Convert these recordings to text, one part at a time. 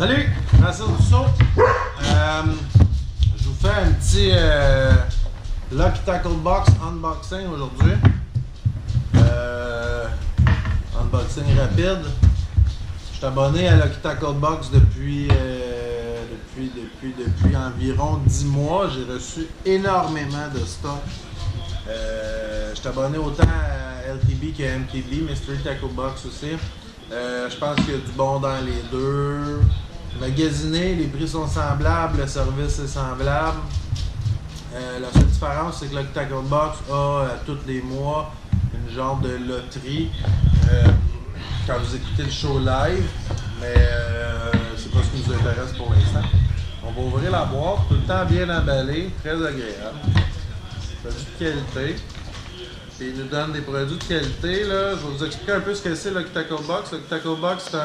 Salut, Francis Rousseau. Je vous fais un petit Lucky Tackle Box unboxing aujourd'hui. Unboxing rapide. Je suis abonné à Lucky Tackle Box depuis environ 10 mois. J'ai reçu énormément de stock. Je suis abonné autant à LTB qu'à MTB, Mystery Tackle Box aussi. Je pense qu'il y a du bon dans les deux. Magasiner, les prix sont semblables, le service est semblable. La seule différence, c'est que le Tackle Box a tous les mois une genre de loterie quand vous écoutez le show live, mais c'est pas ce qui nous intéresse pour l'instant. On va ouvrir la boîte, tout le temps bien emballé, très agréable. Produit de qualité. Puis il nous donne des produits de qualité. Là. Je vais vous expliquer un peu ce que c'est le Tackle Box. Le Tackle Box, c'est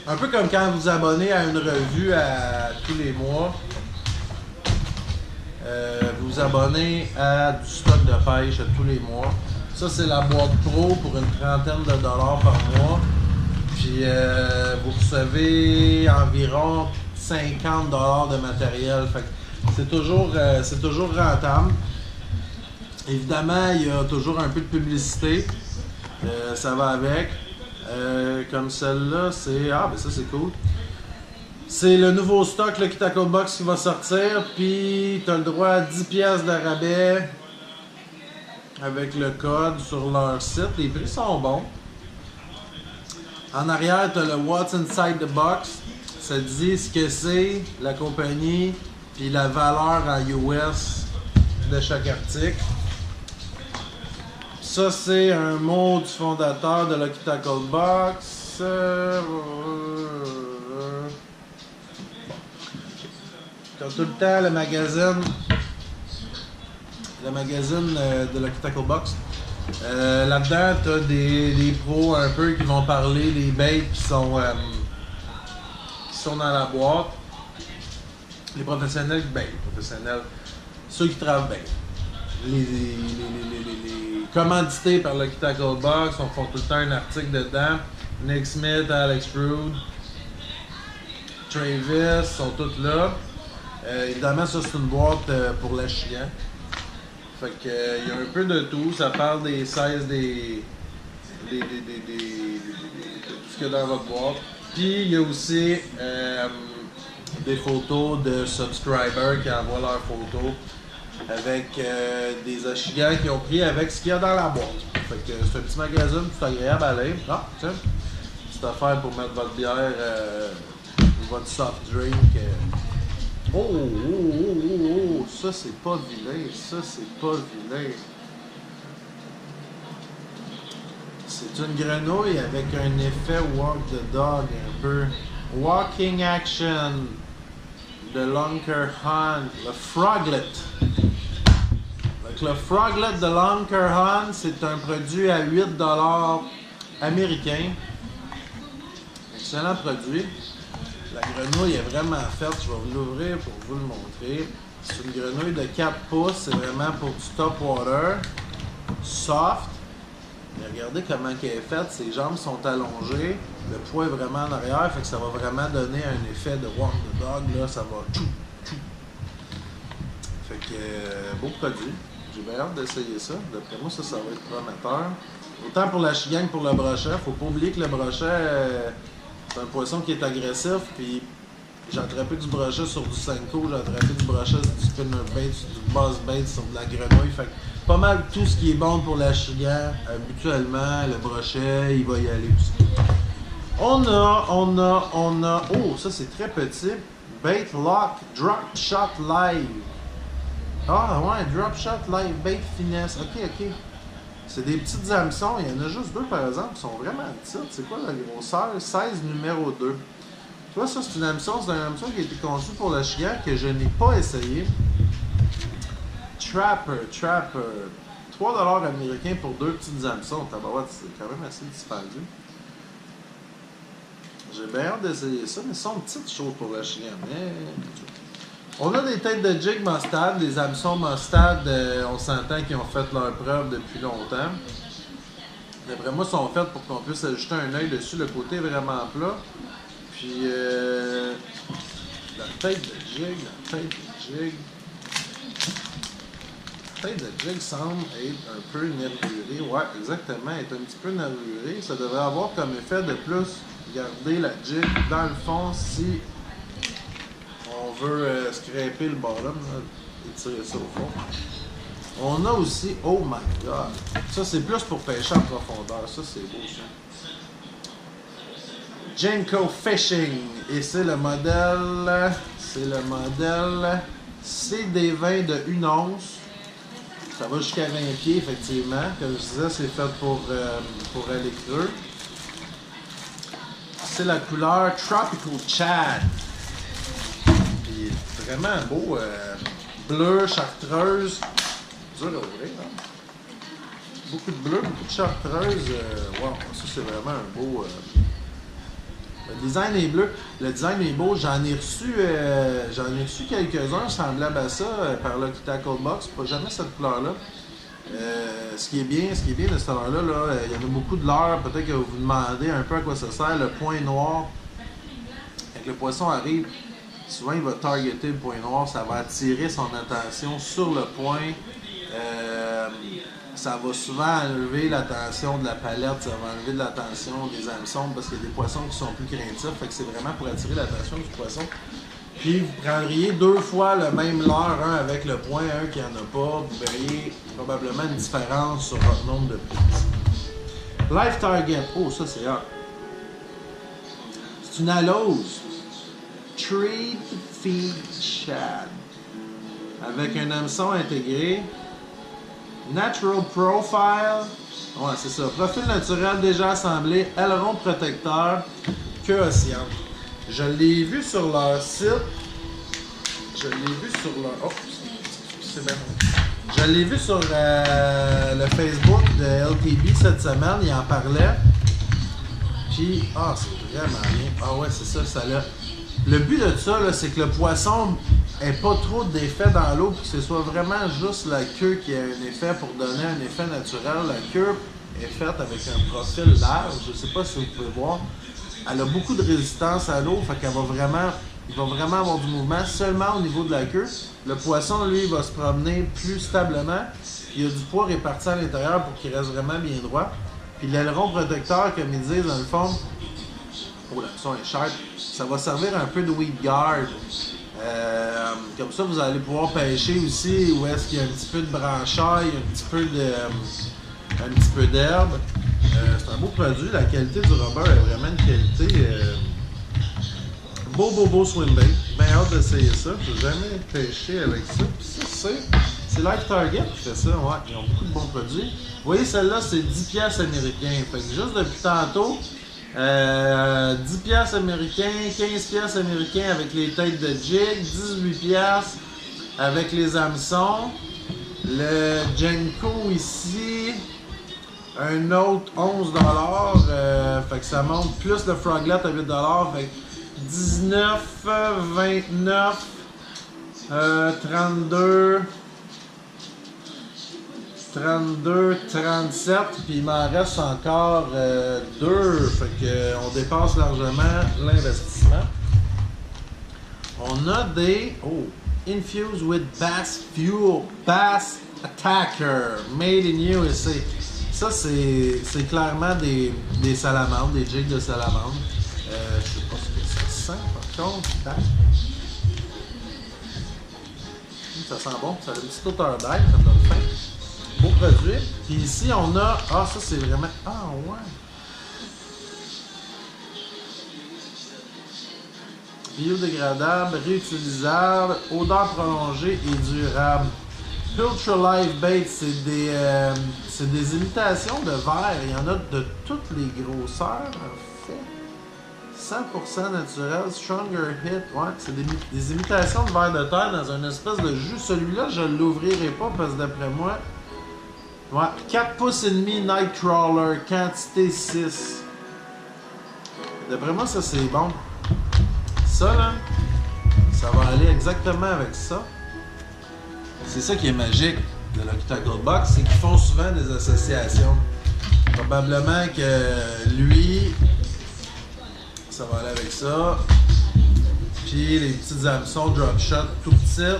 un peu comme quand vous vous abonnez à une revue tous les mois. Vous vous abonnez à du stock de pêche tous les mois. Ça, c'est la boîte pro pour une trentaine de dollars par mois. Puis vous recevez environ 50 dollars de matériel. Fait que c'est toujours rentable. Évidemment, il y a toujours un peu de publicité. Ça va avec. Comme celle-là, c'est... Ah, ben ça, c'est cool. C'est le nouveau stock, le Tackle Box qui va sortir. Puis, tu as le droit à 10 pièces de rabais avec le code sur leur site. Les prix sont bons. En arrière, tu as le What's Inside the Box. Ça dit ce que c'est, la compagnie, puis la valeur en US de chaque article. Ça, c'est un mot du fondateur de Lucky Tackle Box. T'as tout le temps le magazine de Lucky Tackle Box. Là-dedans, t'as des pros un peu qui vont parler des baits qui sont dans la boîte. Les professionnels qui baitent, ceux qui travaillent bien. Les commandités par le Tackle Box, on fait tout le temps un article dedans. Nick Smith, Alex Rude, Travis sont tous là. Évidemment, ça c'est une boîte pour la chiant. Fait que il y a un peu de tout. Ça parle des sizes de tout ce qu'il y a dans votre boîte. Puis il y a aussi des photos de subscribers qui envoient leurs photos avec des Ashigans qui ont pris avec ce qu'il y a dans la boîte. Fait que c'est un petit magasin, tout agréable à aller. Ah, tiens, petite affaire pour mettre votre bière ou votre soft drink. Oh, ça c'est pas vilain, C'est une grenouille avec un effet walk the dog un peu. Walking action de Lunker Hunt, le Froglet. Donc, le Froglet de Lunker Hunt, c'est un produit à 8 $ américain. Excellent produit. La grenouille est vraiment faite, je vais vous l'ouvrir pour vous le montrer. C'est une grenouille de 4 pouces, c'est vraiment pour du top water, soft. Mais regardez comment elle est faite, ses jambes sont allongées, le poids est vraiment en arrière, fait que ça va vraiment donner un effet de walk the dog, là, ça va tchou. Fait que, beau produit, j'ai bien hâte d'essayer ça, d'après moi ça va être prometteur. Autant pour la chigagne que pour le brochet, faut pas oublier que le brochet, c'est un poisson qui est agressif, puis j'ai attrapé du brochet sur du Senko, j'ai attrapé du brochet sur du spinnerbait, sur du buzzbait, sur de la grenouille, fait que pas mal tout ce qui est bon pour la chigan, habituellement, le brochet, il va y aller aussi. On a, oh, ça c'est très petit, Bait Lock Drop Shot Live. Ah ouais, Drop Shot Live, Bait Finesse, ok. C'est des petites hameçons, il y en a juste deux par exemple qui sont vraiment petites. C'est quoi la grosseur? 16 numéro 2. Tu vois, ça c'est une hameçon, c'est un hameçon qui a été conçu pour la chigan que je n'ai pas essayé. Trapper. 3 $ américains pour deux petites hameçons. Tabarouette, c'est quand même assez dispendieux. J'ai bien hâte d'essayer ça, mais ce sont petites choses pour la chigan. Mais... On a des têtes de jig mustad, des hameçons mustad, on s'entend qu'ils ont fait leur preuve depuis longtemps. D'après moi, ils sont faits pour qu'on puisse ajouter un œil dessus. Le côté est vraiment plat. Puis la tête de jig, la tête de jig semble être un peu nervurée. Ouais, exactement, elle est un petit peu nervurée. Ça devrait avoir comme effet de plus garder la jig dans le fond si on veut scraper le bottom, là, et tirer ça au fond. On a aussi, oh my god, ça c'est plus pour pêcher en profondeur, ça c'est beau ça. Jenko Fishing, et c'est le modèle CD20 de 1 once. Ça va jusqu'à 20 pieds effectivement, comme je disais c'est fait pour aller creux. C'est la couleur Tropical Chad. Puis vraiment beau, bleu, chartreuse. Dur à ouvrir, hein? Beaucoup de bleu, beaucoup de chartreuse. Wow, ça c'est vraiment un beau. Le design est bleu. Le design est beau. J'en ai reçu quelques-uns semblables à ça par Lucky Tackle Box. Pas jamais cette couleur-là. Ce qui est bien de cette couleur-là, il y en a beaucoup de leurres. Peut-être que vous vous demandez un peu à quoi ça sert. Le point noir, quand le poisson arrive, souvent il va targeter le point noir. Ça va attirer son attention sur le point. Ça va souvent enlever l'attention de la palette, ça va enlever de l'attention des hameçons parce qu'il y a des poissons qui sont plus craintifs, fait que c'est vraiment pour attirer l'attention du poisson. Puis vous prendriez 2 fois le même leurre, un avec le point, un qui n'en a pas, vous verriez probablement une différence sur votre nombre de prises. Life Target, oh ça c'est hot. C'est une alose. Trade Feed Shad. Avec un hameçon intégré. Natural Profile, ouais c'est ça, profil naturel déjà assemblé, aileron protecteur, queue oscillante. Je l'ai vu sur leur site, je l'ai vu sur le Facebook de LTB cette semaine, il en parlait. Puis, c'est vraiment bien, ouais c'est ça, ça l'a. Le but de ça, c'est que le poisson n'ait pas trop d'effet dans l'eau, puis que ce soit vraiment juste la queue qui a un effet pour donner un effet naturel. La queue est faite avec un profil large, je ne sais pas si vous pouvez voir. Elle a beaucoup de résistance à l'eau, fait qu'elle va vraiment, il va vraiment avoir du mouvement seulement au niveau de la queue. Le poisson, lui, va se promener plus stablement. Il y a du poids réparti à l'intérieur pour qu'il reste vraiment bien droit. Puis l'aileron protecteur, comme ils disent, dans le fond, oh, la son est chère. Ça va servir un peu de weed guard. Comme ça, vous allez pouvoir pêcher aussi où est-ce qu'il y a un petit peu de branchaille, un petit peu d'herbe. C'est un beau produit. La qualité du rubber est vraiment une qualité. Beau swimbait. Bien hâte d'essayer ça. Je n'ai jamais pêché avec ça. Puis ça, c'est Life Target qui fait ça. Ouais, ils ont beaucoup de bons produits. Vous voyez, celle-là, c'est 10$ américains. Fait que juste depuis tantôt, 10$ américains, 15$ américains avec les têtes de jig, 18$ avec les hameçons. Le Jenko ici, un autre 11$, fait que ça monte plus le Froglet à 8$, fait que 19, 29, 32, 37, puis il m'en reste encore 2, fait que on dépasse largement l'investissement. On a des Infused with Bass Fuel, Bass Attacker, made in USA. Ça c'est clairement des salamandres, des jigs de salamandres. Je sais pas ce que ça sent par contre. Ça sent bon, ça a une petite hauteur d'ail, ça me donne faim. Beau produit. Puis ici, on a... ça, c'est vraiment... ouais. Biodégradable, réutilisable, odeur prolongée et durable. Ultra Live Bait, c'est des imitations de verre. Il y en a de toutes les grosseurs, en fait. 100% naturel, Stronger Hit. Ouais, c'est des imitations de verre de terre dans une espèce de jus. Celui-là, je ne l'ouvrirai pas parce que d'après moi... Ouais, 4 pouces et demi Nightcrawler, quantité 6. D'après moi, ça c'est bon. Ça là, ça va aller exactement avec ça. C'est ça qui est magique de Lucky Tackle Box, c'est qu'ils font souvent des associations. Probablement que lui, Ça va aller avec ça. Puis les petits hameçons drop shot tout petits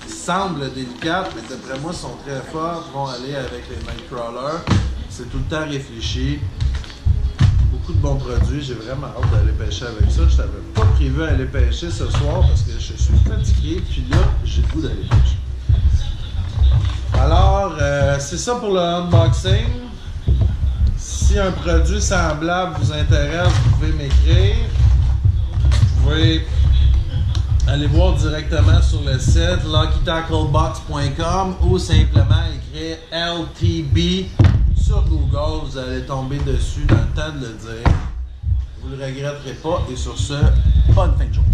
semblent délicates, mais d'après moi sont très forts, vont aller avec les Nightcrawler. C'est tout le temps réfléchi. Beaucoup de bons produits, j'ai vraiment hâte d'aller pêcher avec ça. Je n'avais pas prévu aller pêcher ce soir parce que je suis fatigué, puis là, j'ai le goût d'aller pêcher. Alors, c'est ça pour le unboxing. Si un produit semblable vous intéresse, vous pouvez m'écrire. Vous pouvez aller voir directement sur le site luckytacklebox.com ou simplement écrire LTB sur Google. Vous allez tomber dessus dans le temps de le dire. Vous ne le regretterez pas. Et sur ce, bonne fin de journée.